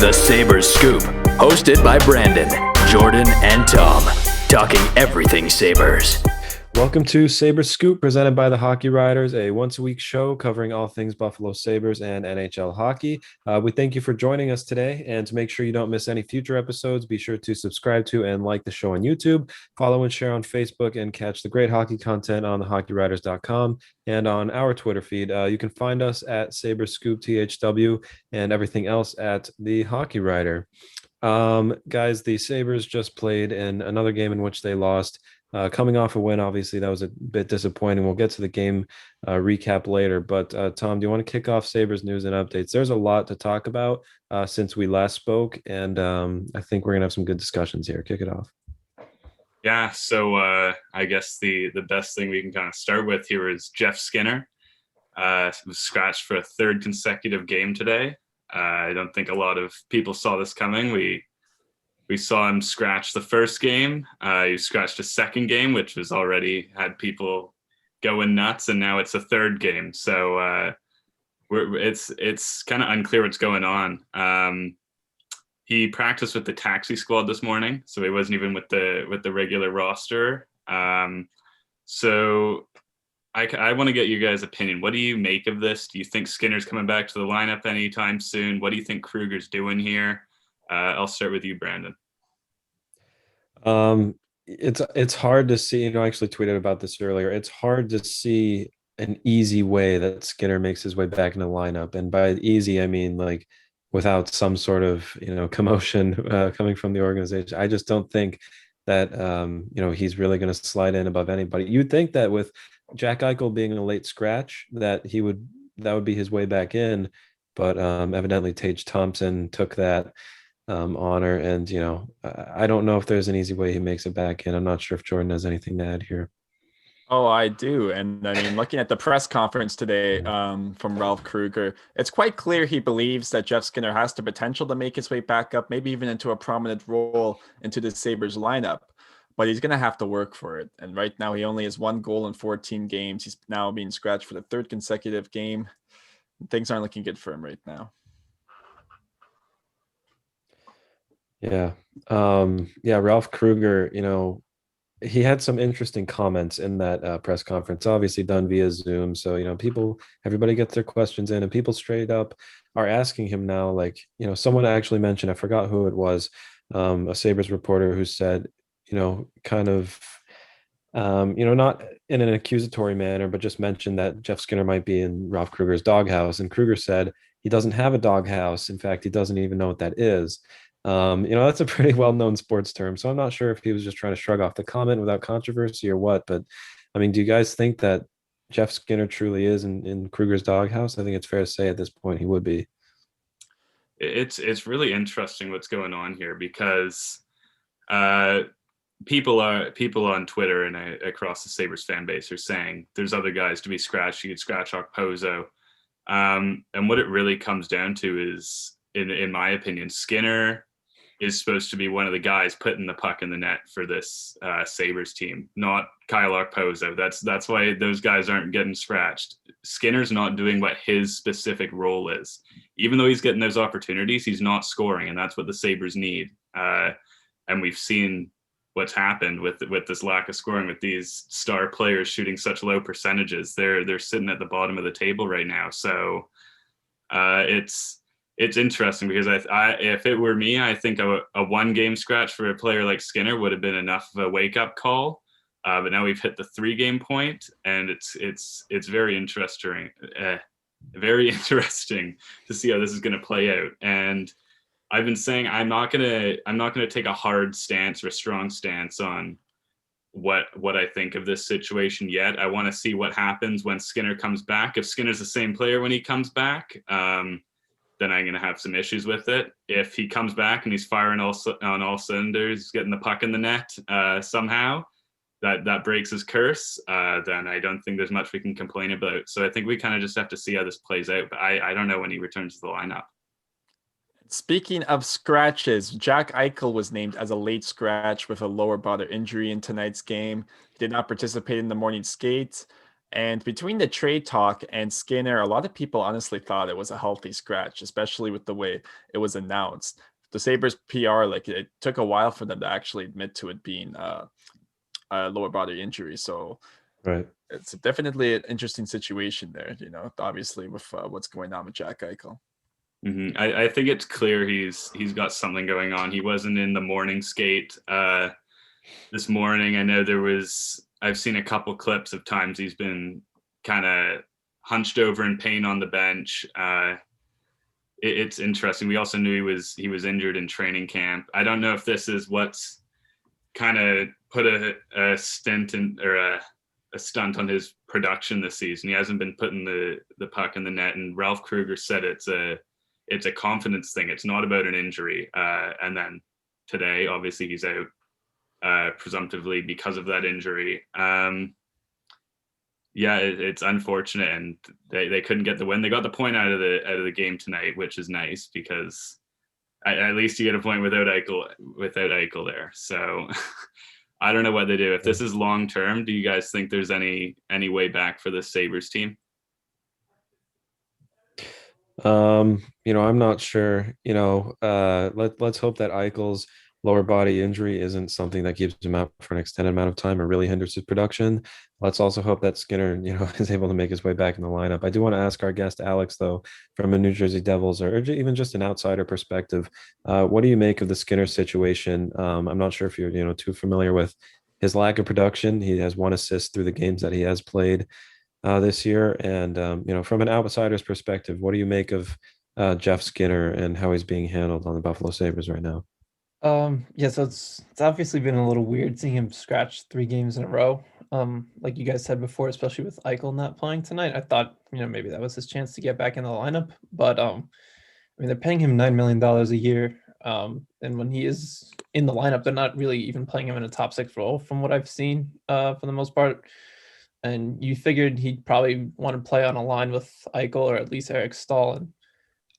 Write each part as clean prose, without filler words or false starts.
The Sabres Scoop, hosted by Brandon, Jordan, and Tom, talking everything Sabres. Welcome to Sabres Scoop, presented by the Hockey Writers, a once-a-week show covering all things Buffalo Sabres and NHL hockey. We thank you for joining us today, and to make sure you don't miss any future episodes, be sure to subscribe to and like the show on YouTube, follow and share on Facebook, and catch the great hockey content on thehockeywriters.com and on our Twitter feed. You can find us at Sabres Scoop THW and everything else at the Hockey Writer. Guys, the Sabres just played in another game in which they lost. Coming off a win, obviously, that was a bit disappointing. We'll get to the game recap later. But Tom, do you want to kick off Sabres news and updates? There's a lot to talk about since we last spoke, and I think we're going to have some good discussions here. Kick it off. Yeah, so I guess the best thing we can kind of start with here is Jeff Skinner. Was scratched for a third consecutive game today. I don't think a lot of people saw this coming. We saw him scratch the first game. He scratched a second game, which was already had people going nuts, and now it's a third game. So it's kind of unclear what's going on. He practiced with the taxi squad this morning, so he wasn't even with the regular roster. So I want to get you guys' opinion. What do you make of this? Do you think Skinner's coming back to the lineup anytime soon? What do you think Kruger's doing here? I'll start with you, Brandon. It's hard to see. I actually tweeted about this earlier. It's hard to see an easy way that Skinner makes his way back in the lineup, and by easy, I mean like without some sort of commotion coming from the organization. I just don't think that he's really going to slide in above anybody. You'd think that with Jack Eichel being a late scratch, that would be his way back in, but evidently Tage Thompson took that honor, and I don't know if there's an easy way he makes it back in. I'm not sure if Jordan has anything to add here. Oh, I do. And I mean, looking at the press conference today from Ralph Kruger, it's quite clear he believes that Jeff Skinner has the potential to make his way back up, maybe even into a prominent role into the Sabres lineup. But he's going to have to work for it. And right now, he only has 1 goal in 14 games. He's now being scratched for the third consecutive game. Things aren't looking good for him right now. Yeah. Ralph Kruger, he had some interesting comments in that press conference, obviously done via Zoom. So, everybody gets their questions in, and people straight up are asking him now, like, someone actually mentioned, I forgot who it was, a Sabres reporter who said, kind of, not in an accusatory manner, but just mentioned that Jeff Skinner might be in Ralph Kruger's doghouse. And Kruger said he doesn't have a doghouse. In fact, he doesn't even know what that is. That's a pretty well-known sports term. So I'm not sure if he was just trying to shrug off the comment without controversy or what. But I mean, do you guys think that Jeff Skinner truly is in Kruger's doghouse? I think it's fair to say at this point he would be. It's really interesting what's going on here, because people on Twitter and across the Sabres fan base are saying there's other guys to be scratched. You could scratch Okposo. And what it really comes down to is, in my opinion, Skinner is supposed to be one of the guys putting the puck in the net for this Sabres team, not Kyle Okposo. That's why those guys aren't getting scratched. Skinner's not doing what his specific role is. Even though he's getting those opportunities, he's not scoring, and that's what the Sabres need. And we've seen what's happened with this lack of scoring, with these star players shooting such low percentages. They're sitting at the bottom of the table right now. So it's interesting, because I if it were me, I think a 1-game scratch for a player like Skinner would have been enough of a wake-up call. But now we've hit the 3-game point, and it's very interesting, to see how this is going to play out. And I've been saying I'm not gonna take a hard stance or a strong stance on what I think of this situation yet. I want to see what happens when Skinner comes back. If Skinner's the same player when he comes back, then I'm going to have some issues with it. If he comes back and he's firing on all cylinders, getting the puck in the net somehow, that breaks his curse, then I don't think there's much we can complain about. So I think we kind of just have to see how this plays out. But I don't know when he returns to the lineup. Speaking of scratches, Jack Eichel was named as a late scratch with a lower body injury in tonight's game. He did not participate in the morning skate. And between the trade talk and Skinner, a lot of people honestly thought it was a healthy scratch, especially with the way it was announced. The Sabres PR, like it took a while for them to actually admit to it being a lower body injury. So Right. it's definitely an interesting situation there, obviously with what's going on with Jack Eichel. Mm-hmm. I think it's clear he's got something going on. He wasn't in the morning skate this morning. I know I've seen a couple clips of times he's been kind of hunched over in pain on the bench. It's interesting. We also knew he was injured in training camp. I don't know if this is what's kind of put a stint in, or a stunt on his production this season. He hasn't been putting the puck in the net, and Ralph Kruger said it's a confidence thing. It's not about an injury. And then today, obviously, he's out presumptively because of that injury. Yeah, it's unfortunate, and they couldn't get the win. They got the point out of the game tonight, which is nice because at least you get a point without Eichel there. So I don't know what they do. If this is long term, do you guys think there's any way back for the Sabres team? I'm not sure. Let's hope that Eichel's lower body injury isn't something that keeps him out for an extended amount of time or really hinders his production. Let's also hope that Skinner, is able to make his way back in the lineup. I do want to ask our guest Alex, though, from a New Jersey Devils or even just an outsider perspective, what do you make of the Skinner situation? I'm not sure if you're too familiar with his lack of production. He has 1 assist through the games that he has played this year. And, from an outsider's perspective, what do you make of Jeff Skinner and how he's being handled on the Buffalo Sabres right now? Yeah, so it's obviously been a little weird seeing him scratch 3 games in a row. Like you guys said before, especially with Eichel not playing tonight, I thought, maybe that was his chance to get back in the lineup. But they're paying him $9 million a year. And when he is in the lineup, they're not really even playing him in a top 6 role from what I've seen, for the most part. And you figured he'd probably want to play on a line with Eichel or at least Eric Stahl. And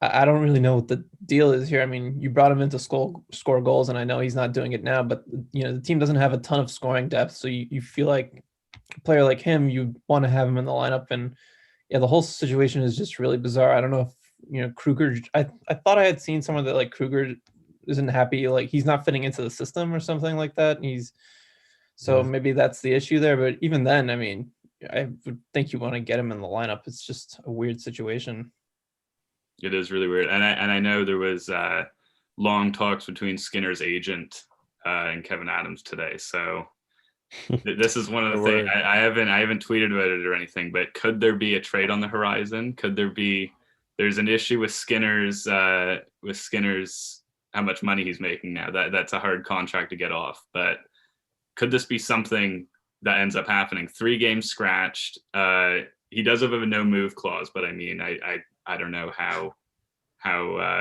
I don't really know what the deal is here. I mean, you brought him in to score goals, and I know he's not doing it now, but the team doesn't have a ton of scoring depth. So you feel like a player like him, you want to have him in the lineup. And yeah, the whole situation is just really bizarre. I don't know if Kruger. I thought I had seen somewhere that like Kruger isn't happy, like he's not fitting into the system or something like that. Maybe that's the issue there. But even then, I mean, I would think you want to get him in the lineup. It's just a weird situation. It is really weird, and I know there was long talks between Skinner's agent and Kevin Adams today. So this is one of the things I haven't tweeted about it or anything, but could there be a trade on the horizon? Could there be? There's an issue with Skinner's how much money he's making now. That's a hard contract to get off. But could this be something that ends up happening? 3 games scratched. He does have a no move clause, but I mean, I don't know how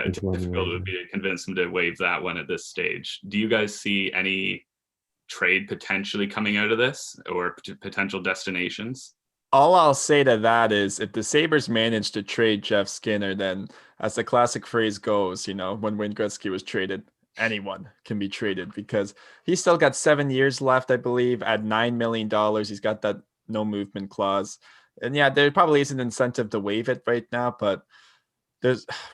difficult it would be to convince him to waive that one at this stage. Do you guys see any trade potentially coming out of this or potential destinations? All I'll say to that is if the Sabres manage to trade Jeff Skinner, then as the classic phrase goes, when Wayne Gretzky was traded, anyone can be traded because he's still got 7 years left, I believe, at $9 million. He's got that no movement clause. And yeah, there probably is an incentive to waive it right now, but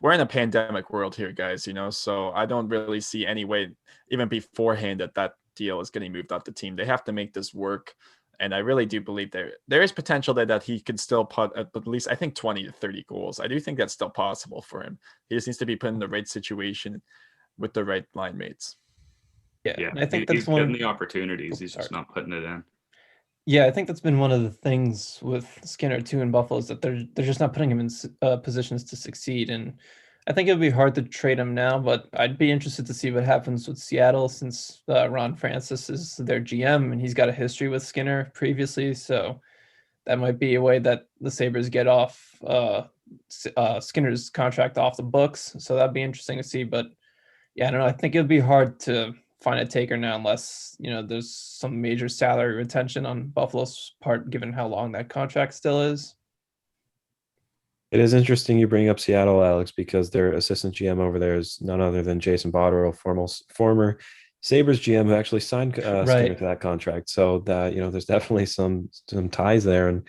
we're in a pandemic world here, guys, so I don't really see any way, even beforehand, that deal is getting moved off the team. They have to make this work. And I really do believe there is potential that he could still put at least, I think, 20 to 30 goals. I do think that's still possible for him. He just needs to be put in the right situation with the right line mates. Yeah. I think he's getting the opportunities. He's just not putting it in. Yeah, I think that's been one of the things with Skinner too in Buffalo is that they're just not putting him in positions to succeed. And I think it would be hard to trade him now, but I'd be interested to see what happens with Seattle since Ron Francis is their GM and he's got a history with Skinner previously. So that might be a way that the Sabres get off Skinner's contract off the books. So that'd be interesting to see. But yeah, I don't know. I think it would be hard to find a taker now unless there's some major salary retention on Buffalo's part, given how long that contract still is. It is interesting you bring up Seattle, Alex, because their assistant GM over there is none other than Jason Botterill, former Sabres GM, who actually signed Skinner to that contract. So that there's definitely some ties there. And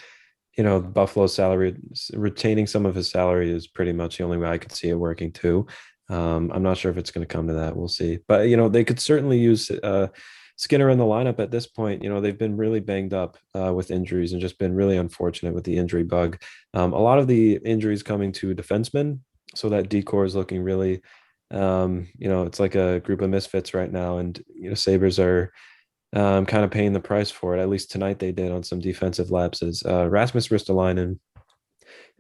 Buffalo's salary, retaining some of his salary is pretty much the only way I could see it working too. I'm not sure if it's going to come to that. We'll see. But they could certainly use Skinner in the lineup at this point. They've been really banged up with injuries and just been really unfortunate with the injury bug. A lot of the injuries coming to defensemen, so that decor is looking really, it's like a group of misfits right now, and Sabres are kind of paying the price for it. At least tonight they did on some defensive lapses. Rasmus Ristolainen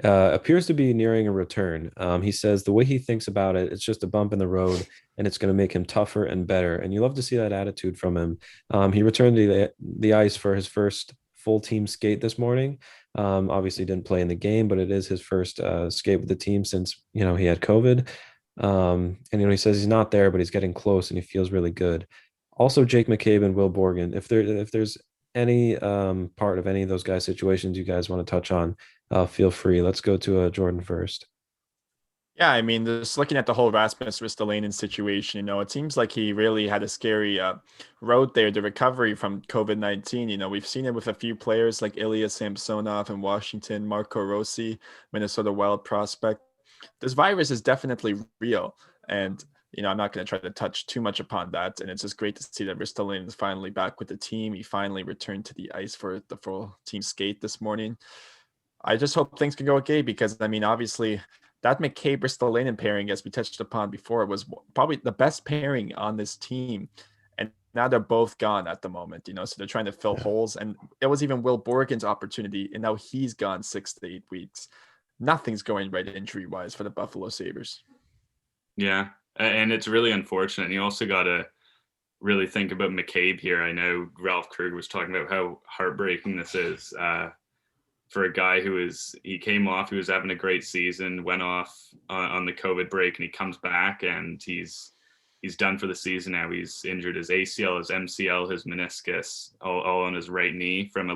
appears to be nearing a return. He says the way he thinks about it, it's just a bump in the road, and it's going to make him tougher and better. And you love to see that attitude from him. He returned to the ice for his first full team skate this morning. Obviously didn't play in the game, but it is his first skate with the team since he had COVID. And he says he's not there, but he's getting close, and he feels really good. Also, Jake McCabe and Will Borgen. If there's any part of any of those guys' situations you guys want to touch on, feel free. Let's go to Jordan first. Yeah, I mean, just looking at the whole Rasmus Ristolainen situation, it seems like he really had a scary road there to recovery from COVID-19. We've seen it with a few players like Ilya Samsonov in Washington, Marco Rossi, Minnesota Wild prospect. This virus is definitely real. And I'm not going to try to touch too much upon that. And it's just great to see that Ristolainen is finally back with the team. He finally returned to the ice for the full team skate this morning. I just hope things can go okay because, obviously, that McCabe Ristolainen pairing, as we touched upon before, was probably the best pairing on this team. And now they're both gone at the moment, so they're trying to fill holes. And it was even Will Borgen's opportunity, and now he's gone 6 to 8 weeks. Nothing's going right injury-wise for the Buffalo Sabres. Yeah. And it's really unfortunate. And you also got to really think about McCabe here. I know Ralph Kruger was talking about how heartbreaking this is for a guy he came off, he was having a great season, went off on the COVID break, and he comes back and he's done for the season now. He's injured his ACL, his MCL, his meniscus, all on his right knee from in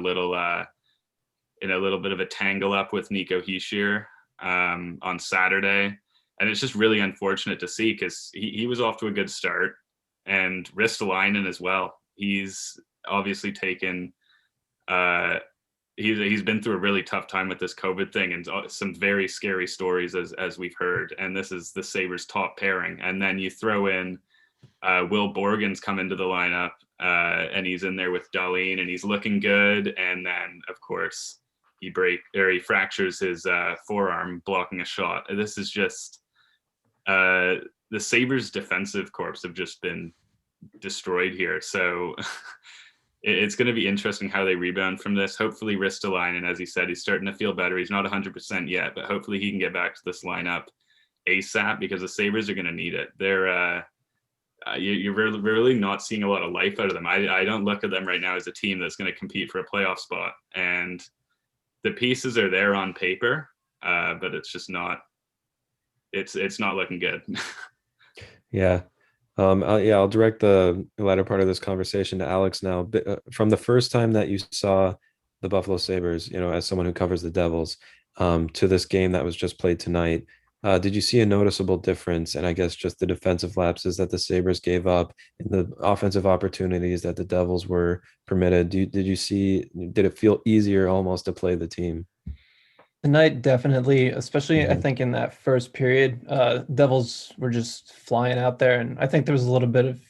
a little bit of a tangle up with Nico Hischier on Saturday. And it's just really unfortunate to see because he was off to a good start, and Ristolainen as well. He's obviously taken he's been through a really tough time with this COVID thing and some very scary stories as we've heard. And this is the Sabres top pairing. And then you throw in Will Borgen's come into the lineup and he's in there with Dahlin and he's looking good. And then of course he fractures his forearm blocking a shot. This is just the Sabres defensive corps have just been destroyed here. So it's going to be interesting how they rebound from this. Hopefully Ristolainen, as he said, he's starting to feel better. He's not 100% yet, but hopefully he can get back to this lineup ASAP because the Sabres are going to need it. You're really not seeing a lot of life out of them. I don't look at them right now as a team that's going to compete for a playoff spot. And the pieces are there on paper, but it's just not. It's not looking good. Yeah. I'll direct the latter part of this conversation to Alex now. From the first time that you saw the Buffalo Sabres, as someone who covers the Devils, to this game that was just played tonight, did you see a noticeable difference? And I guess just the defensive lapses that the Sabres gave up and the offensive opportunities that the Devils were permitted. Did it feel easier almost to play the team? Tonight, definitely, especially I think in that first period, Devils were just flying out there. And I think there was a little bit of,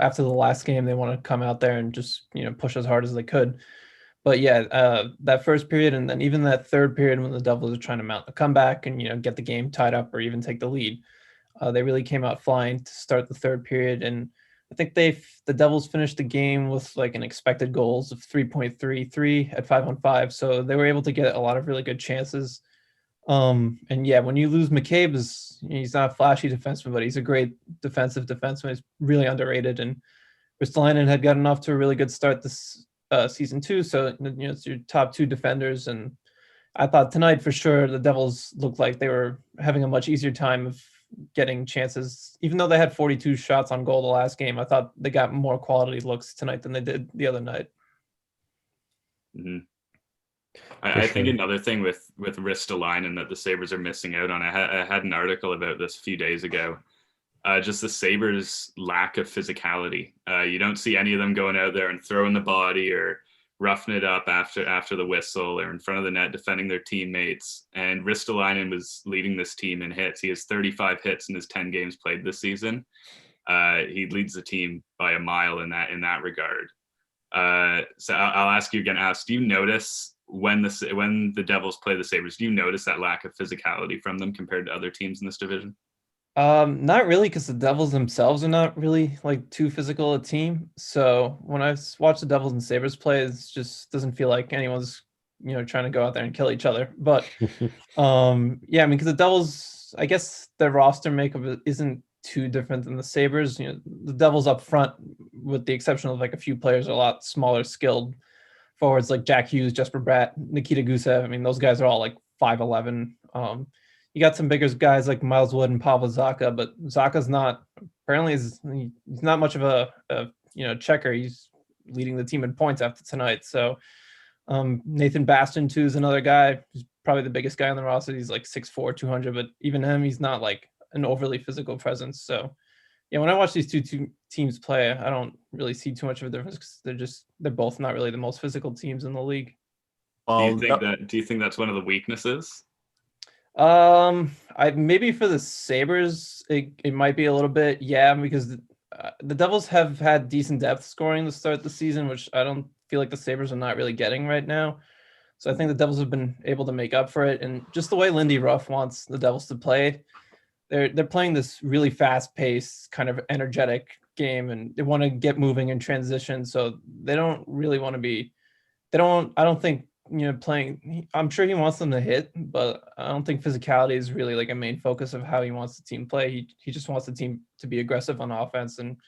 after the last game, they want to come out there and just, push as hard as they could. But yeah, that first period and then even that third period when the Devils are trying to mount a comeback and, get the game tied up or even take the lead, they really came out flying to start the third period. And I think the Devils finished the game with like an expected goals of 3.33 at 5-on-5. So they were able to get a lot of really good chances. And yeah, when you lose McCabe, he's not a flashy defenseman, but he's a great defensive defenseman. He's really underrated. And Ristolainen had gotten off to a really good start this season too. So, it's your top two defenders. And I thought tonight for sure the Devils looked like they were having a much easier time of getting chances. Even though they had 42 shots on goal the last game, I thought they got more quality looks tonight than they did the other night. Mm-hmm. I think another thing with Ristolainen that the Sabres are missing out on, I had an article about this a few days ago, just the Sabres' lack of physicality. You don't see any of them going out there and throwing the body or roughing it up after the whistle or in front of the net, defending their teammates. And Ristolainen was leading this team in hits. He has 35 hits in his 10 games played this season. He leads the team by a mile in that regard. So I'll ask you again, Alex, do you notice when the Devils play the Sabres, do you notice that lack of physicality from them compared to other teams in this division? Not really, because the Devils themselves are not really like too physical a team. So when I watch the Devils and Sabres play, it just doesn't feel like anyone's trying to go out there and kill each other. But yeah, I mean, because the Devils, I guess their roster makeup isn't too different than the Sabres. The Devils up front, with the exception of like a few players, are a lot smaller, skilled forwards like Jack Hughes, Jesper Bratt, Nikita Gusev. I mean, those guys are all like 5'11". You got some bigger guys like Miles Wood and Pavel Zacha, but Zaka's not apparently he's not much of a checker. He's leading the team in points after tonight. So Nathan Bastion too is another guy. He's probably the biggest guy on the roster. He's like 6'4", 200, but even him, he's not like an overly physical presence. So yeah, when I watch these two teams play, I don't really see too much of a difference because they're both not really the most physical teams in the league. Do you think that's one of the weaknesses? I maybe for the Sabres, it might be a little bit, yeah, because the Devils have had decent depth scoring to start the season, which I don't feel like the Sabres are not really getting right now. So I think the Devils have been able to make up for it, and just the way Lindy Ruff wants the Devils to play, they're playing this really fast-paced, kind of energetic game, and they want to get moving in transition. So they don't really want to be. I don't think playing. I'm sure he wants them to hit, but I don't think physicality is really like a main focus of how he wants the team play. He just wants the team to be aggressive on offense and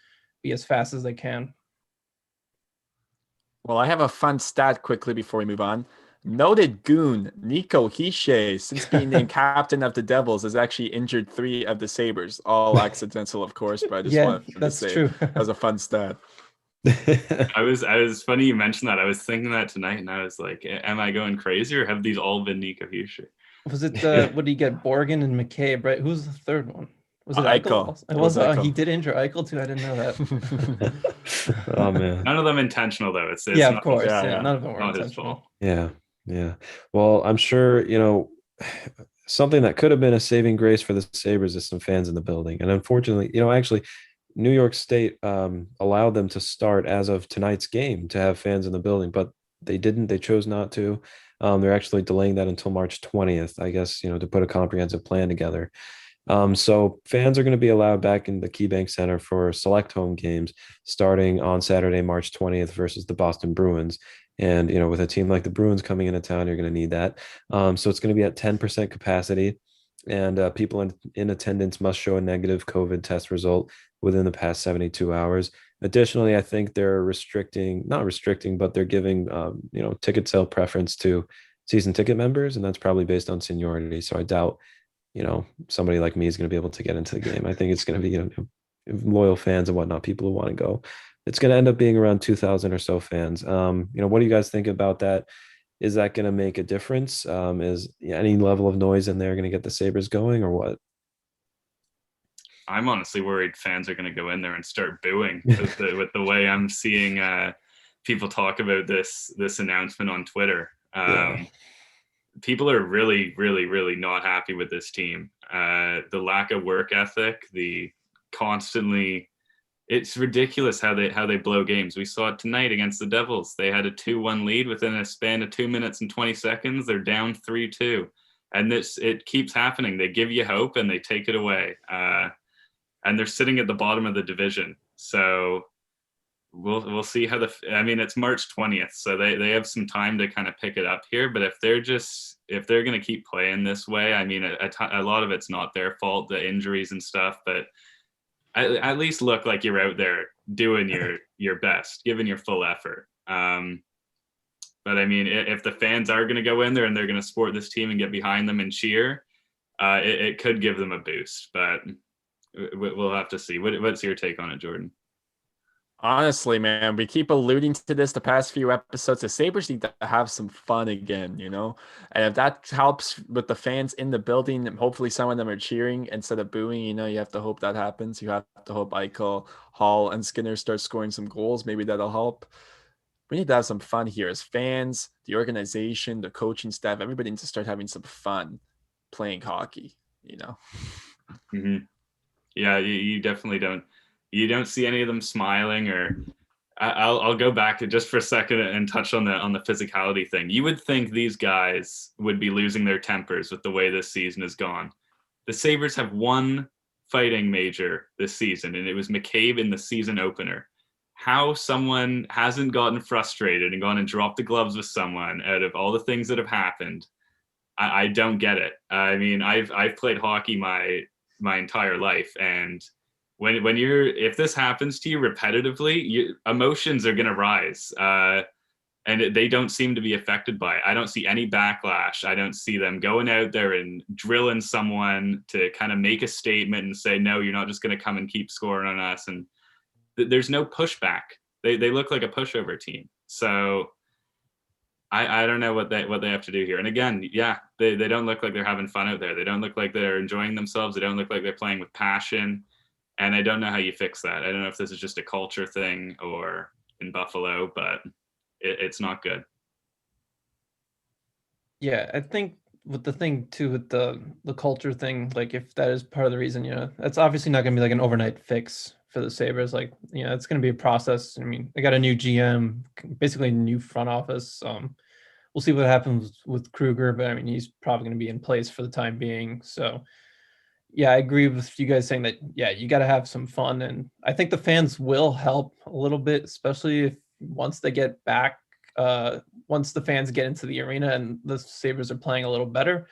be as fast as they can. Well, I have a fun stat quickly before we move on. Noted goon Nico Hischier, since being named captain of the Devils, has actually injured 3 of the Sabres. All accidental, of course, but I just wanted to say true. That was a fun stat. I was funny you mentioned that. I was thinking that tonight, and I was like, "Am I going crazy, or have these all been Nico Hischier?" Was it what did he get? Borgen and McCabe, right? Who's the third one? Was it Eichel? It was Eichel. He did injure Eichel too. I didn't know that. Oh man. None of them intentional though. It's yeah, of course. Yeah, none of them were intentional. Yeah. Well, I'm sure something that could have been a saving grace for the Sabres is some fans in the building, and unfortunately, actually, New York State allowed them to start as of tonight's game to have fans in the building, but they didn't. They chose not to. They're actually delaying that until March 20th, I guess, to put a comprehensive plan together. So fans are going to be allowed back in the KeyBank Center for select home games starting on Saturday, March 20th versus the Boston Bruins. And, with a team like the Bruins coming into town, you're going to need that. So it's going to be at 10% capacity. And people in attendance must show a negative COVID test result within the past 72 hours. Additionally, I think they're not restricting, but they're giving, ticket sale preference to season ticket members. And that's probably based on seniority. So I doubt, somebody like me is going to be able to get into the game. I think it's going to be, loyal fans and whatnot, people who want to go. It's going to end up being around 2,000 or so fans. What do you guys think about that? Is that going to make a difference? Is any level of noise in there going to get the Sabres going or what? I'm honestly worried fans are going to go in there and start booing with the way I'm seeing people talk about this announcement on Twitter. People are really, really, really not happy with this team. The lack of work ethic, it's ridiculous how they blow games. We saw it tonight against the Devils. They had a 2-1 lead within a span of 2 minutes and 20 seconds. They're down 3-2. And it keeps happening. They give you hope and they take it away. And they're sitting at the bottom of the division. So we'll see how it's March 20th. So they have some time to kind of pick it up here. But if they're going to keep playing this way, a lot of it's not their fault, the injuries and stuff, but at least look like you're out there doing your best, giving your full effort. But if the fans are going to go in there and they're going to support this team and get behind them and cheer, it could give them a boost. But we'll have to see. What's your take on it, Jordan? Honestly, man, we keep alluding to this the past few episodes. The Sabres need to have some fun again, And if that helps with the fans in the building, hopefully some of them are cheering instead of booing. You have to hope that happens. You have to hope Eichel, Hall, and Skinner start scoring some goals. Maybe that'll help. we need to have some fun here as fans, the organization, the coaching staff. Everybody needs to start having some fun playing hockey, you know? Mm-hmm. Yeah, you definitely don't. You don't see any of them smiling. Or I'll go back to just for a second and touch on the physicality thing. You would think these guys would be losing their tempers with the way this season has gone. The Sabres have one fighting major this season, and it was McCabe in the season opener. How someone hasn't gotten frustrated and gone and dropped the gloves with someone out of all the things that have happened, I don't get it. I mean, I've played hockey my entire life, and when you're, if this happens to you repetitively, emotions are gonna rise, and they don't seem to be affected by it. I don't see any backlash. I don't see them going out there and drilling someone to kind of make a statement and say, no, you're not just gonna come and keep scoring on us. And there's no pushback. They look like a pushover team. So I don't know what they have to do here. And again, yeah, they don't look like they're having fun out there. They don't look like they're enjoying themselves. They don't look like they're playing with passion. And I don't know how you fix that. I don't know if this is just a culture thing or in Buffalo, but it's not good. Yeah, I think with the thing too, with the culture thing, like if that is part of the reason, that's obviously not going to be like an overnight fix for the Sabres. Like, it's going to be a process. I mean, they got a new GM, basically a new front office. We'll see what happens with Kruger, but I mean, he's probably going to be in place for the time being. So, yeah, I agree with you guys saying that. Yeah, you got to have some fun, and I think the fans will help a little bit, especially if once they get back. Once the fans get into the arena and the Sabres are playing a little better,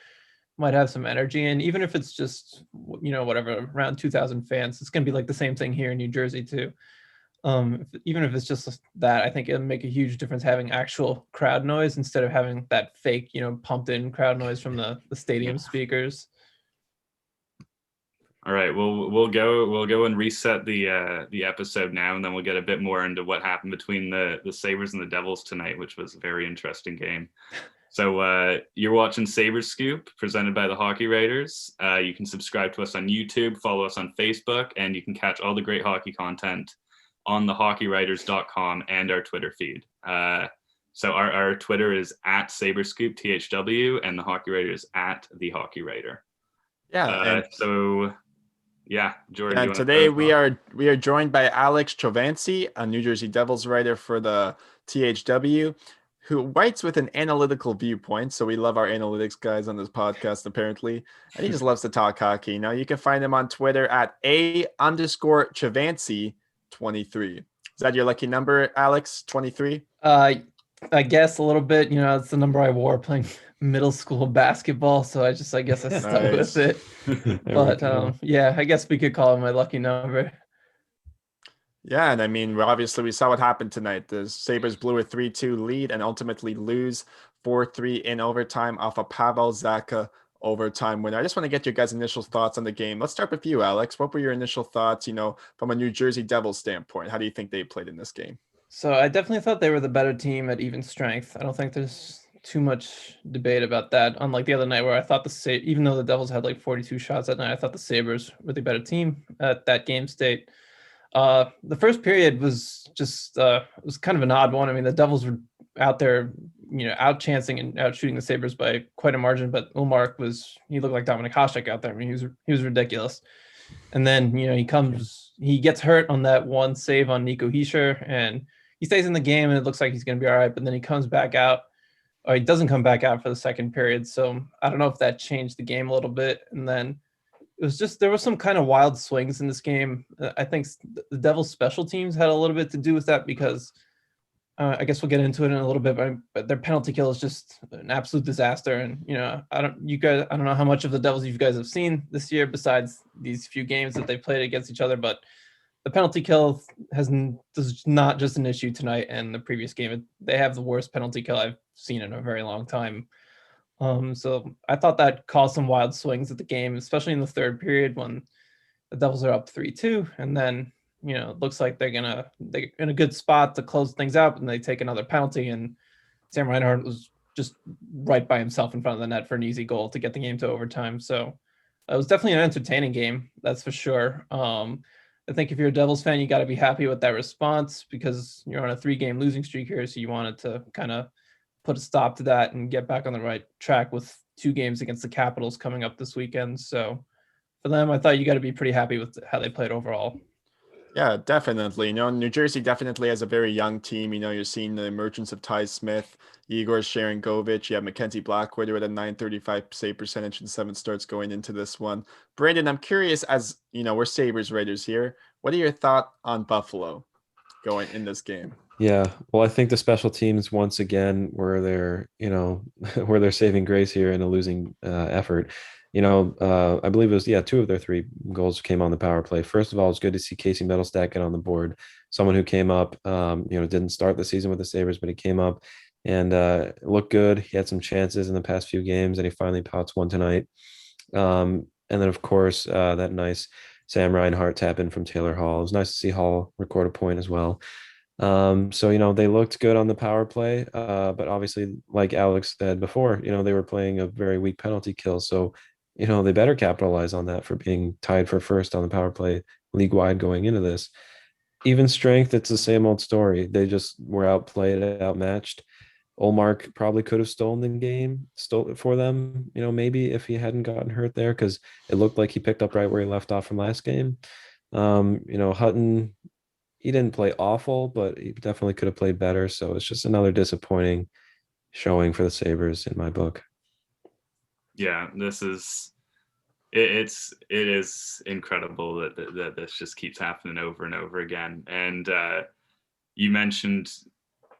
might have some energy. And even if it's just, whatever, around 2,000 fans, it's going to be like the same thing here in New Jersey too. Even if it's just that, I think it'll make a huge difference having actual crowd noise instead of having that fake, pumped in crowd noise from the stadium speakers. All right, we'll go and reset the episode now, and then we'll get a bit more into what happened between the Sabres and the Devils tonight, which was a very interesting game. So you're watching Sabres Scoop, presented by the Hockey Writers. You can subscribe to us on YouTube, follow us on Facebook, and you can catch all the great hockey content on thehockeywriters.com and our Twitter feed. So our Twitter is at Sabres Scoop THW, and the Hockey Writers at the Hockey Writer. Yeah. Yeah, Jordan. And today we are joined by Alex Chauvancy, a New Jersey Devils writer for the THW, who writes with an analytical viewpoint. So we love our analytics guys on this podcast, apparently. And he just loves to talk hockey. Now you can find him on Twitter at _Chauvancy23. Is that your lucky number, Alex? 23? I guess a little bit. It's the number I wore playing middle school basketball, so I guess I stuck with it. But yeah, I guess we could call it my lucky number. Yeah, and I mean, we saw what happened tonight. The Sabres blew a 3-2 lead and ultimately lose 4-3 in overtime off a Pavel Zacha overtime winner. I just want to get your guys' initial thoughts on the game. Let's start with you, Alex. What were your initial thoughts, from a New Jersey Devils standpoint? How do you think they played in this game? So I definitely thought they were the better team at even strength. I don't think there's too much debate about that. Unlike the other night where I thought even though the Devils had like 42 shots that night, I thought the Sabres were the better team at that game state. The first period was just was kind of an odd one. I mean, the Devils were out there, out chancing and out shooting the Sabres by quite a margin, but Ullmark he looked like Dominik Hasek out there. I mean, he was ridiculous. And then, he gets hurt on that one save on Nico Hischier, and he stays in the game and it looks like he's going to be all right, but then he comes back out, or he doesn't come back out for the second period. So I don't know if that changed the game a little bit. And then it was just, there was some kind of wild swings in this game. I think the Devils special teams had a little bit to do with that because I guess we'll get into it in a little bit, but their penalty kill is just an absolute disaster. And, I don't know how much of the Devils you guys have seen this year besides these few games that they played against each other, but the penalty kill is not just an issue tonight and the previous game. They have the worst penalty kill I've seen in a very long time. So I thought that caused some wild swings at the game, especially in the third period when the Devils are up 3-2. And then, it looks like they're in a good spot to close things out, and they take another penalty. And Sam Reinhart was just right by himself in front of the net for an easy goal to get the game to overtime. So it was definitely an entertaining game, that's for sure. I think if you're a Devils fan, you got to be happy with that response because you're on a 3-game losing streak here. So you wanted to kind of put a stop to that and get back on the right track with 2 games against the Capitals coming up this weekend. So for them, I thought you got to be pretty happy with how they played overall. Yeah, definitely. New Jersey definitely has a very young team. You're seeing the emergence of Ty Smith, Igor Sharangovich. You have Mackenzie Blackwood with a 935 save percentage and 7 starts going into this one. Brandon, I'm curious, as we're Sabres Raiders here. What are your thoughts on Buffalo going in this game? Yeah, well, I think the special teams once again were their, were their saving grace here in a losing effort. I believe it was 2 of their 3 goals came on the power play. First of all, it's good to see Casey Middlestat get on the board. Someone who came up, didn't start the season with the Sabres, but he came up and looked good. He had some chances in the past few games, and he finally pots one tonight. And then of course that nice Sam Reinhart tap in from Taylor Hall. It was nice to see Hall record a point as well. So they looked good on the power play, but obviously, like Alex said before, they were playing a very weak penalty kill. So, they better capitalize on that for being tied for first on the power play league wide going into this. Even strength, it's the same old story. They just were outplayed, outmatched. Olmark probably could have stolen the game, stole it for them, maybe if he hadn't gotten hurt there, because it looked like he picked up right where he left off from last game. Hutton, he didn't play awful, but he definitely could have played better. So it's just another disappointing showing for the Sabres in my book. Yeah, this is it is incredible that this just keeps happening over and over again. And you mentioned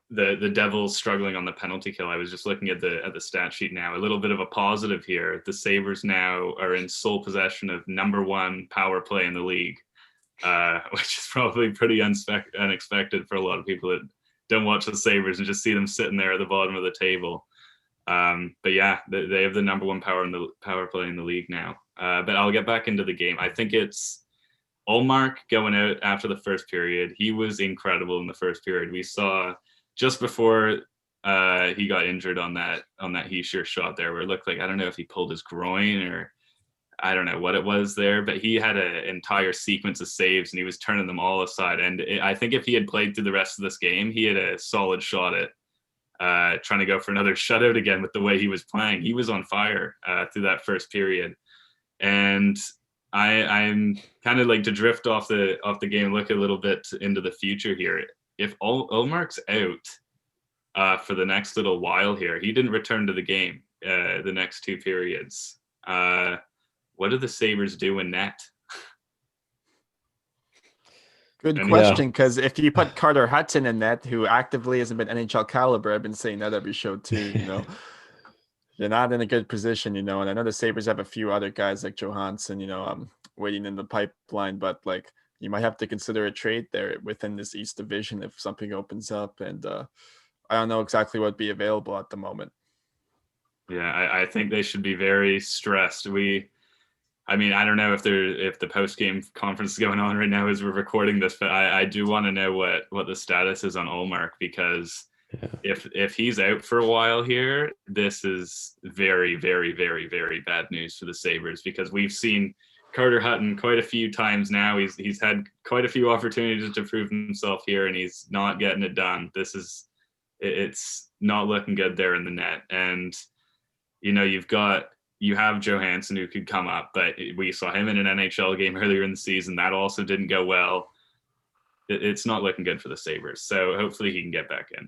the Devils struggling on the penalty kill. I was just looking at the stat sheet now. A little bit of a positive here. The Sabres now are in sole possession of number 1 power play in the league. Which is probably pretty unexpected for a lot of people that don't watch the Sabres and just see them sitting there at the bottom of the table. But yeah, they have the number 1 power play in the league now. But I'll get back into the game. I think it's Olmark going out after the first period. He was incredible in the first period. We saw just before he got injured on that Heischer shot there, where it looked like, I don't know if he pulled his groin or I don't know what it was there, but he had an entire sequence of saves and he was turning them all aside. And I think if he had played through the rest of this game, he had a solid shot at trying to go for another shutout again with the way he was playing. He was on fire through that first period. And I'm kind of like to drift off the game and look a little bit into the future here. If Olmark's out for the next little while here, he didn't return to the game the next 2 periods. What do the Sabres do in net? Good question, because if you put Carter Hudson in net, who actively hasn't been NHL caliber, I've been saying that every show too, you're not in a good position, and I know the Sabres have a few other guys like Johansson, waiting in the pipeline, but like you might have to consider a trade there within this East Division if something opens up, and I don't know exactly what would be available at the moment. Yeah, I think they should be very stressed. I don't know if the post-game conference is going on right now as we're recording this, but I do want to know what the status is on Olmark, because if he's out for a while here, this is very, very, very, very bad news for the Sabres, because we've seen Carter Hutton quite a few times now. He's had quite a few opportunities to prove himself here, and he's not getting it done. It's not looking good there in the net. And you have Johansson who could come up, but we saw him in an NHL game earlier in the season. That also didn't go well. It's not looking good for the Sabres. So hopefully he can get back in.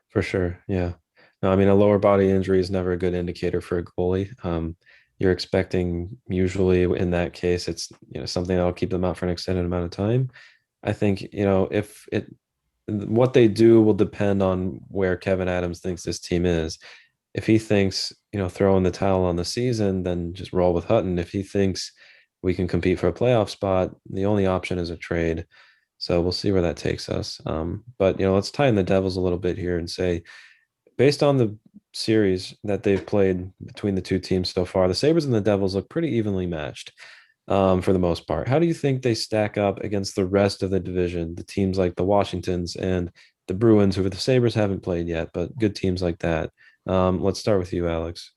For sure. Yeah. No, a lower body injury is never a good indicator for a goalie. You're expecting, usually in that case, it's something that'll keep them out for an extended amount of time. I think, what they do will depend on where Kevin Adams thinks this team is. If he thinks, throwing the towel on the season, then just roll with Hutton. If he thinks we can compete for a playoff spot, the only option is a trade. So we'll see where that takes us. But let's tie in the Devils a little bit here and say, based on the series that they've played between the 2 teams so far, the Sabres and the Devils look pretty evenly matched for the most part. How do you think they stack up against the rest of the division, the teams like the Washingtons and the Bruins, who the Sabres haven't played yet, but good teams like that? Let's start with you, Alex.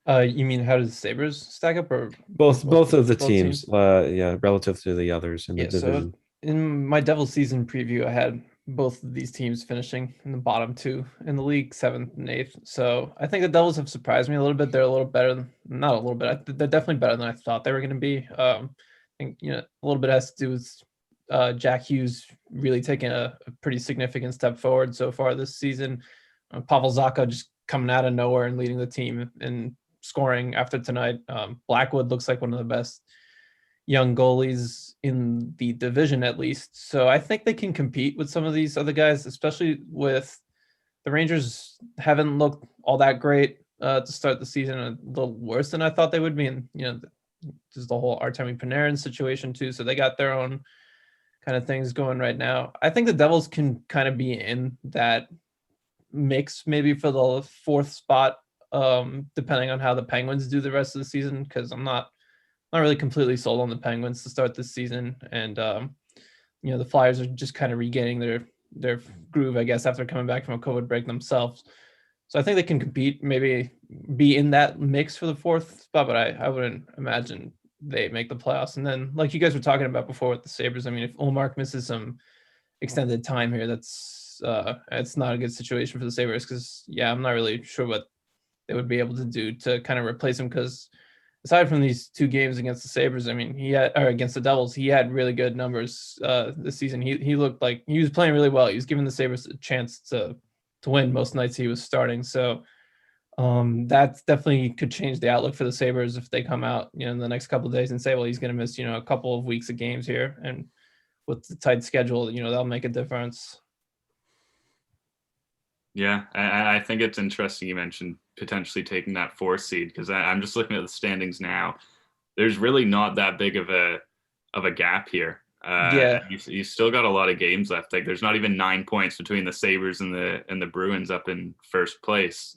You mean how does the Sabres stack up, or Both of the both teams, yeah, relative to the others in the Yeah, so division. in my Devils season preview, I had both of these teams finishing in the bottom two in the league, seventh and eighth. So I think the Devils have surprised me a little bit. They're a little better than, not a little bit. They're definitely better than I thought they were going to be. I think a little bit has to do with Jack Hughes really taking a pretty significant step forward so far this season. Pavel Zacha just coming out of nowhere and leading the team and scoring after tonight. Blackwood looks like one of the best young goalies in the division, at least. So I think they can compete with some of these other guys, especially with the Rangers haven't looked all that great to start the season, a little worse than I thought they would be. And, there's the whole Artemi Panarin situation too. So they got their own kind of things going right now. I think the Devils can kind of be in that mix maybe for the fourth spot, depending on how the Penguins do the rest of the season, because I'm not really completely sold on the Penguins to start this season. And the Flyers are just kind of regaining their groove, I guess, after coming back from a COVID break themselves. So I think they can compete, maybe be in that mix for the fourth spot, but I wouldn't imagine they make the playoffs. And then, like you guys were talking about before with the Sabres, I mean, if Ullmark misses some extended time here, it's not a good situation for the Sabres, because I'm not really sure what they would be able to do to kind of replace him, because aside from these two games against the Sabres, I mean, against the Devils, he had really good numbers this season. He looked like he was playing really well. He was giving the Sabres a chance to win most nights he was starting. So that definitely could change the outlook for the Sabres if they come out, in the next couple of days and say, well, he's going to miss, a couple of weeks of games here, and with the tight schedule, that'll make a difference. Yeah, I think it's interesting you mentioned potentially taking that fourth seed, because I'm just looking at the standings now. There's really not that big of a gap here. You still got a lot of games left. Like, there's not even 9 points between the Sabres and the Bruins up in first place.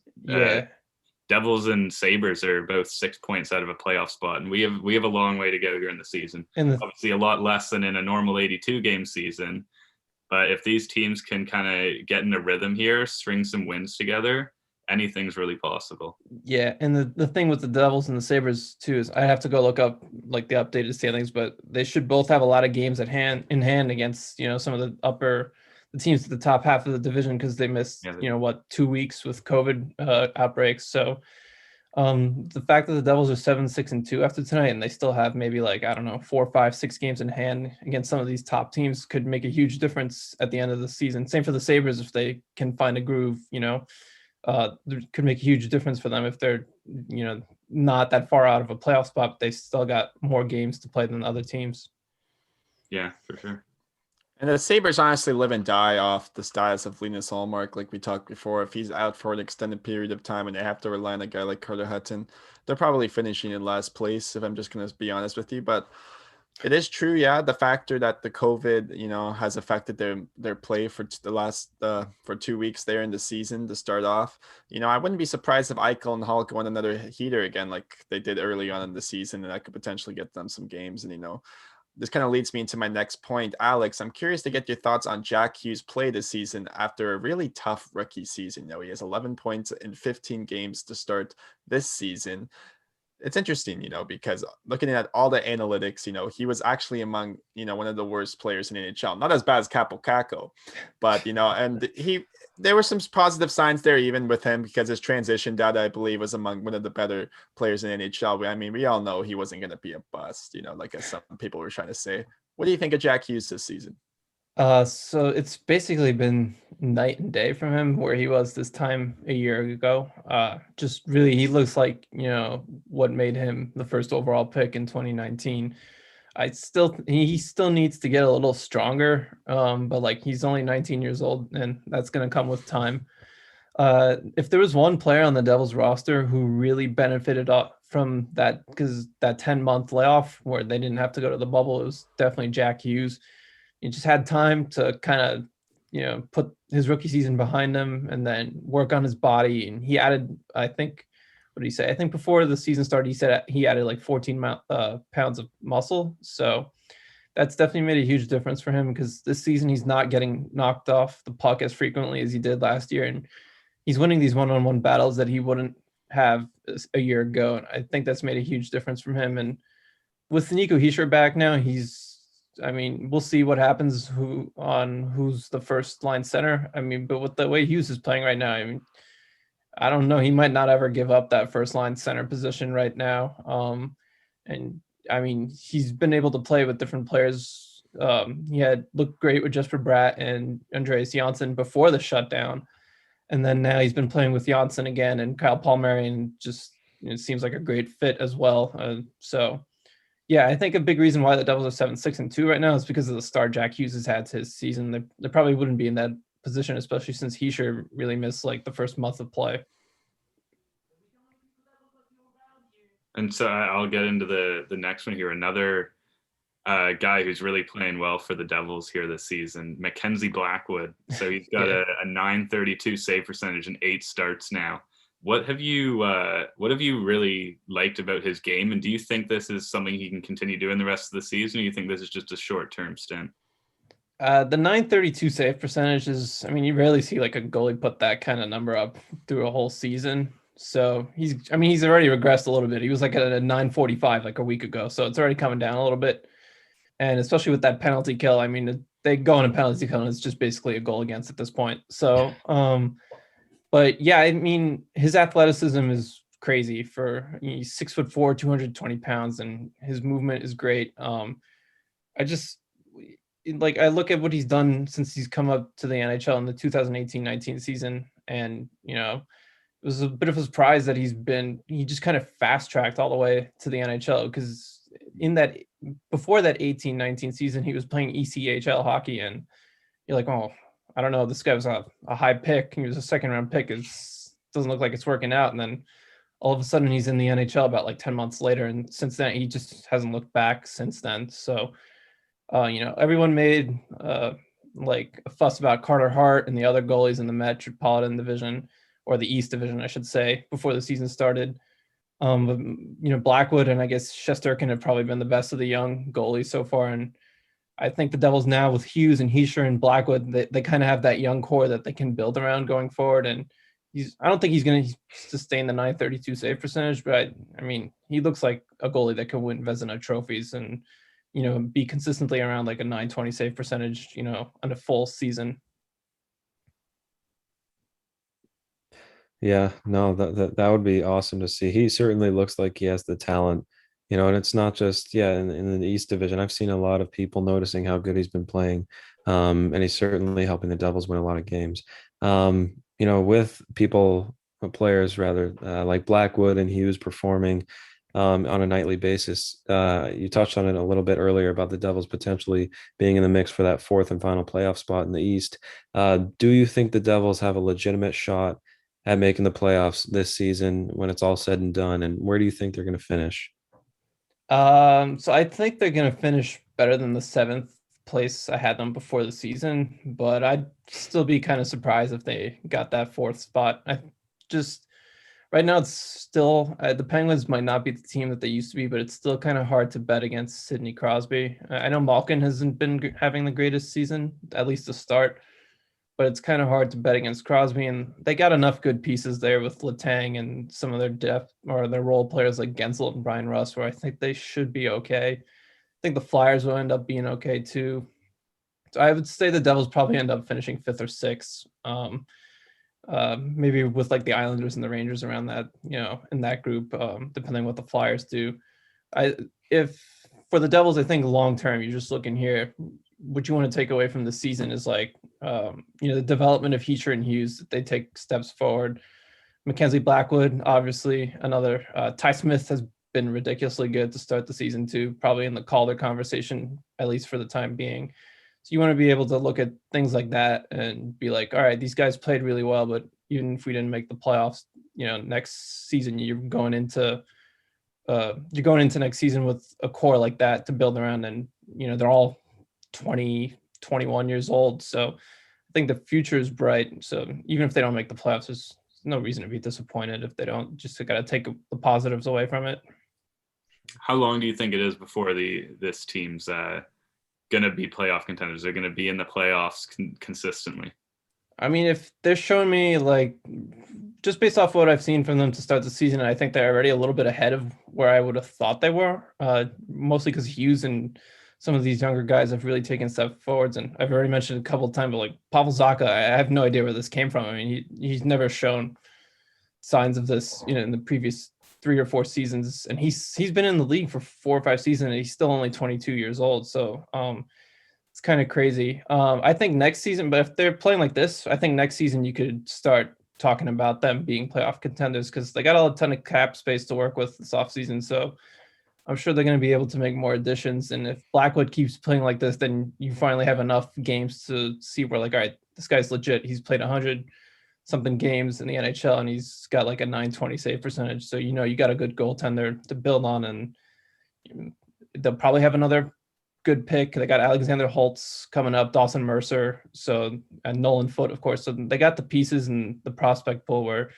Devils and Sabres are both 6 points out of a playoff spot, and we have a long way to go here in the season. And obviously a lot less than in a normal 82 game season. But if these teams can kind of get in a rhythm here, string some wins together, anything's really possible. Yeah, and the thing with the Devils and the Sabres too is I have to go look up like the updated standings, but they should both have a lot of games in hand against some of the teams at the top half of the division, because they missed 2 weeks with COVID outbreaks. So the fact that the Devils are 7-6-2 after tonight, and they still have maybe 4, 5, 6 games in hand against some of these top teams, could make a huge difference at the end of the season. Same for the Sabres, if they can find a groove, could make a huge difference for them if they're, not that far out of a playoff spot, but they still got more games to play than other teams. Yeah, for sure. And the Sabres honestly live and die off the status of Linus Ullmark, like we talked before. If he's out for an extended period of time and they have to rely on a guy like Carter Hutton, they're probably finishing in last place, if I'm just going to be honest with you. But it is true, the factor that the COVID, has affected their play for the last for 2 weeks there in the season to start off. I wouldn't be surprised if Eichel and Hall go on another heater again, like they did early on in the season, and that could potentially get them some games. And this kind of leads me into my next point. Alex, I'm curious to get your thoughts on Jack Hughes' play this season after a really tough rookie season. He has 11 points in 15 games to start this season. It's interesting, because looking at all the analytics, he was actually among, one of the worst players in NHL. Not as bad as Capo Caco, but, and there were some positive signs there even with him, because his transition data, I believe, was among one of the better players in NHL. I mean, we all know he wasn't going to be a bust, like as some people were trying to say. What do you think of Jack Hughes this season? So it's basically been night and day from him where he was this time a year ago. Just really, he looks like, what made him the first overall pick in 2019. He still needs to get a little stronger. But he's only 19 years old, and that's going to come with time. If there was one player on the Devils roster who really benefited from that, because that 10-month layoff where they didn't have to go to the bubble, it was definitely Jack Hughes. He just had time to kind of, put his rookie season behind him and then work on his body. And he added, I think, what did he say? I think before the season started, he said he added 14 pounds of muscle. So that's definitely made a huge difference for him, because this season he's not getting knocked off the puck as frequently as he did last year. And he's winning these one-on-one battles that he wouldn't have a year ago. And I think that's made a huge difference from him. And with Nico Hischier back now, we'll see what happens who's the first line center. I mean, but with the way Hughes is playing right now, I mean, I don't know. He might not ever give up that first line center position right now. And I mean, he's been able to play with different players. He had looked great with Jesper Bratt and Andreas Janssen before the shutdown. And then now he's been playing with Janssen again and Kyle Palmieri, and just it seems like a great fit as well. So yeah, I think a big reason why the Devils are 7-6-2 right now is because of the start Jack Hughes has had to his season. They probably wouldn't be in that position, especially since Hischier really missed like the first month of play. And so I'll get into the next one here. Another guy who's really playing well for the Devils here this season, Mackenzie Blackwood. So he's got a .932 save percentage and 8 starts now. What have you really liked about his game? And do you think this is something he can continue doing the rest of the season? Or do you think this is just a short-term stint? The .932 save percentage is, I mean, you rarely see like a goalie put that kind of number up through a whole season. So he's already regressed a little bit. He was like at a .945 like a week ago. So it's already coming down a little bit. And especially with that penalty kill, I mean, they go on a penalty kill and it's just basically a goal against at this point. So, but yeah, I mean, his athleticism is crazy he's 6'4", 220 pounds, and his movement is great. I look at what he's done since he's come up to the NHL in the 2018-19 season. And, it was a bit of a surprise that he just kind of fast tracked all the way to the NHL, because before that 18-19 season, he was playing ECHL hockey, and you're like, oh, I don't know, this guy was a high pick. He was a second round pick. It doesn't look like it's working out. And then all of a sudden he's in the NHL about like 10 months later. And since then, he just hasn't looked back since then. So, everyone made like a fuss about Carter Hart and the other goalies in the Metropolitan Division, or the East Division, I should say, before the season started. But, Blackwood and I guess Shesterkin have probably been the best of the young goalies so far. And I think the Devils now with Hughes and Hischier and Blackwood, they kind of have that young core that they can build around going forward. And I don't think he's going to sustain the .932 save percentage, but I mean, he looks like a goalie that can win Vezina trophies and, be consistently around like a .920 save percentage, on a full season. Yeah, no, that would be awesome to see. He certainly looks like he has the talent, and it's not just, in the East Division. I've seen a lot of people noticing how good he's been playing. And he's certainly helping the Devils win a lot of games. With players rather, like Blackwood and Hughes performing on a nightly basis. You touched on it a little bit earlier about the Devils potentially being in the mix for that fourth and final playoff spot in the East. Do you think the Devils have a legitimate shot at making the playoffs this season when it's all said and done? And where do you think they're going to finish? So I think they're going to finish better than the 7th place I had them before the season, but I'd still be kind of surprised if they got that 4th spot. Right now it's still, the Penguins might not be the team that they used to be, but it's still kind of hard to bet against Sidney Crosby. I know Malkin hasn't been having the greatest season, at least to start, but it's kind of hard to bet against Crosby. And they got enough good pieces there with Letang and some of their depth or their role players like Gensel and Brian Russ, where I think they should be okay. I think the Flyers will end up being okay too. So I would say the Devils probably end up finishing 5th or 6th. Maybe with like the Islanders and the Rangers around that, in that group, depending what the Flyers do. If for the Devils, I think long term, you're just looking here. What you want to take away from the season is like, the development of Hischier and Hughes, that they take steps forward. Mackenzie Blackwood, obviously, another. Ty Smith has been ridiculously good to start the season too, probably in the Calder conversation, at least for the time being. So you want to be able to look at things like that and be like, all right, these guys played really well, but even if we didn't make the playoffs, next season you're going into next season with a core like that to build around, and they're all 20, 21 years old. So I think the future is bright. So even if they don't make the playoffs, there's no reason to be disappointed if they don't. Just got to take the positives away from it. How long do you think it is before this team's going to be playoff contenders? They're going to be in the playoffs consistently? I mean, if they're showing me like just based off what I've seen from them to start the season, I think they're already a little bit ahead of where I would have thought they were. Mostly because Hughes and some of these younger guys have really taken step forwards, and I've already mentioned a couple of times, but like Pavel Zacha, I have no idea where this came from. I mean, he's never shown signs of this, in the previous 3 or 4 seasons, and he's been in the league for 4 or 5 seasons, and he's still only 22 years old. So it's kind of crazy. I think next season, but if they're playing like this, I think next season you could start talking about them being playoff contenders because they got a ton of cap space to work with this offseason. So I'm sure they're going to be able to make more additions. And if Blackwood keeps playing like this, then you finally have enough games to see where, like, all right, this guy's legit. He's played 100 something games in the NHL and he's got like a 920 save percentage. So, you got a good goaltender to build on, and they'll probably have another good pick. They got Alexander Holtz coming up, Dawson Mercer, and Nolan Foote, of course. So they got the pieces and the prospect pool where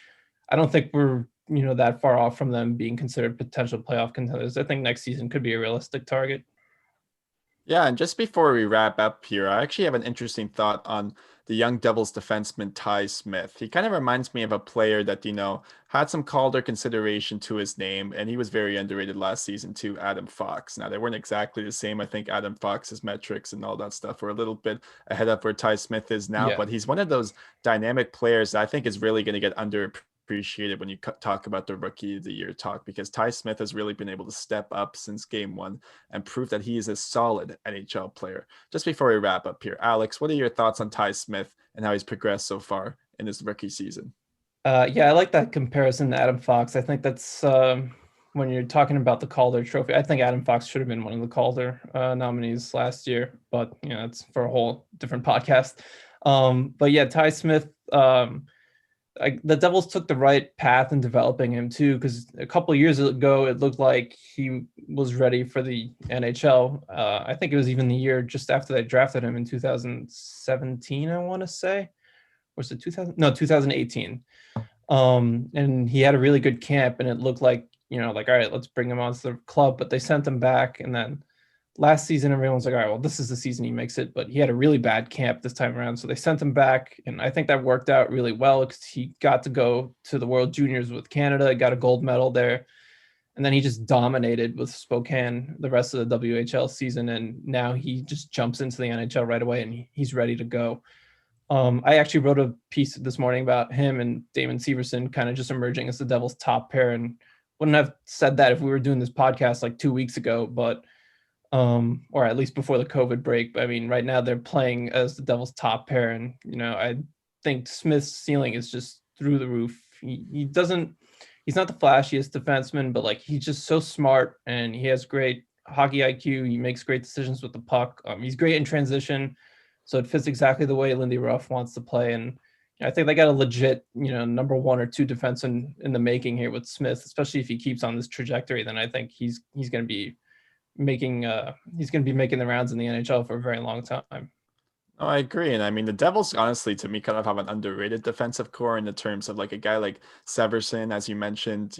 I don't think we're that far off from them being considered potential playoff contenders. I think next season could be a realistic target. Yeah, and just before we wrap up here, I actually have an interesting thought on the young Devils defenseman Ty Smith. He kind of reminds me of a player that, had some Calder consideration to his name, and he was very underrated last season too, Adam Fox. Now, they weren't exactly the same. I think Adam Fox's metrics and all that stuff were a little bit ahead of where Ty Smith is now, but he's one of those dynamic players that I think is really going to get underappreciated when you talk about the rookie of the year talk, because Ty Smith has really been able to step up since game 1 and prove that he is a solid NHL player. Just before we wrap up here, Alex, what are your thoughts on Ty Smith and how he's progressed so far in his rookie season? Yeah, I like that comparison to Adam Fox. I think that's when you're talking about the Calder Trophy. I think Adam Fox should have been one of the Calder nominees last year, but it's for a whole different podcast. But yeah, Ty Smith, the Devils took the right path in developing him too, because a couple of years ago it looked like he was ready for the NHL. I think it was even the year just after they drafted him in 2017, I want to say. Was it 2018? And he had a really good camp, and it looked like, all right, let's bring him onto the club. But they sent him back, and then last season everyone's like, all right, well, this is the season he makes it. But he had a really bad camp this time around, so they sent him back, and I think that worked out really well because he got to go to the World Juniors with Canada, got a gold medal there, and then he just dominated with Spokane the rest of the WHL season, and now he just jumps into the NHL right away, and he's ready to go. I actually wrote a piece this morning about him and Damon Severson kind of just emerging as the Devils' top pair, and wouldn't have said that if we were doing this podcast like 2 weeks ago, but or at least before the COVID break. But I mean, right now they're playing as the Devils' top pair, and I think Smith's ceiling is just through the roof. He's not the flashiest defenseman, but like he's just so smart, and he has great hockey IQ. He makes great decisions with the puck. He's great in transition. So it fits exactly the way Lindy Ruff wants to play. And I think they got a legit, number 1 or 2 defense in the making here with Smith, especially if he keeps on this trajectory. Then I think he's going to be making the rounds in the NHL for a very long time. Oh, I agree. And I mean, the Devils, honestly, to me, kind of have an underrated defensive core in the terms of like a guy like Severson, as you mentioned,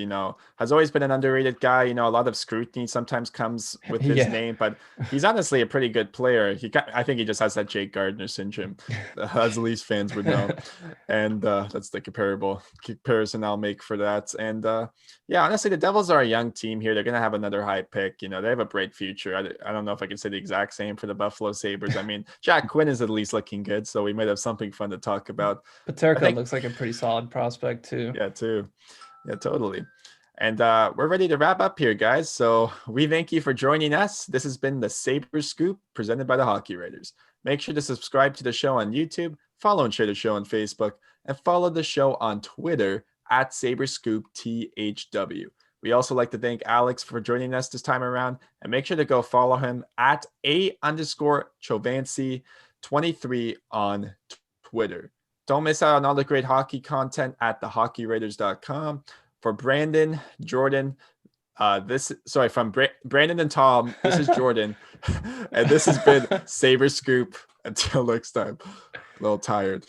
has always been an underrated guy. A lot of scrutiny sometimes comes with his name, but he's honestly a pretty good player. I think he just has that Jake Gardner syndrome, as Leafs fans would know. And that's the comparison I'll make for that. And yeah, honestly, the Devils are a young team here. They're going to have another high pick. They have a bright future. I don't know if I can say the exact same for the Buffalo Sabres. I mean, Jack Quinn is at least looking good, so we might have something fun to talk about. Paterka looks like a pretty solid prospect too. Yeah, totally. And we're ready to wrap up here, guys. So we thank you for joining us. This has been the Sabres Scoop presented by the Hockey Writers. Make sure to subscribe to the show on YouTube, follow and share the show on Facebook, and follow the show on Twitter at Sabres Scoop THW. We also like to thank Alex for joining us this time around, and make sure to go follow him at _Chauvancy 23 on Twitter. Don't miss out on all the great hockey content at thehockeywriters.com. For Brandon, Jordan, from Brandon and Tom, this is Jordan. And this has been Sabres Scoop. Until next time. A little tired.